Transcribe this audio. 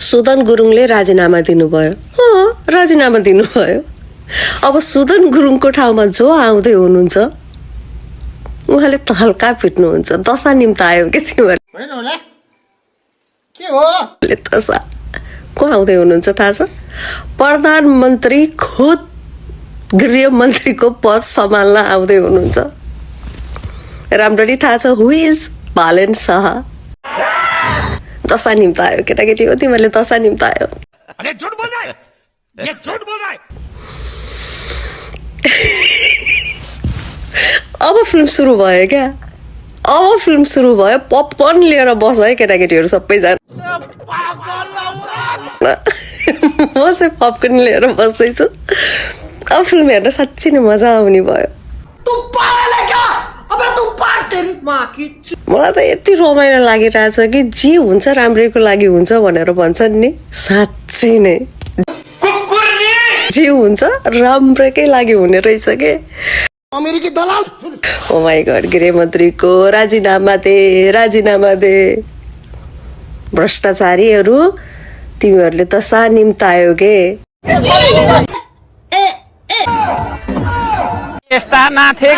सुदन गुरुङले राजीनामा दिनुभयो। राजीनामा दिनुभयो। अब सुदन गुरुङको ठाउँमा जो आउँदै हुनुहुन्छ उहाँले तहल्का पिट्नुहुन्छ। दशा निम्तायो के थियो दशा को आउँदै हुनुहुन्छ थाहा छ? प्रधानमन्त्री खुद गृहमन्त्रीको पद सम्हाल्न आउँदै हुनुहुन्छ। राम्ररी थाहा छ हु इज बालेन शाह। दशा निम्तायो केटाकेटी हो तिमीहरूले दशा निम्तायो। अरे झूठ बोल रहा है, ये झूठ बोल रहा है। अब फिल्म सुरु भयो क्या? अब फिल्म सुरु भयो। पपकर्न लिएर बस है केटाकेटीहरू सबैजना। म चाहिँ पपकर्न लिएर बस्दैछु। अब फिल्म हेर्न साँच्चै नै मजा आउने भयो। मलाई त यति रमाइलो लागिरहेछ कि जे हुन्छ राम्रैको लागि हुन्छ भनेर भन्छन् नि, साँच्चै नै जे हुन्छ राम्रैकै लागि हुने रहेछ के। अमेरिकी दलाल। ओ माय गॉड, गृहमन्त्रीको राजीनामा दे। भ्रष्टाचारीहरू तिमीहरूले त सा निम्तायो के। यस्ता नाथे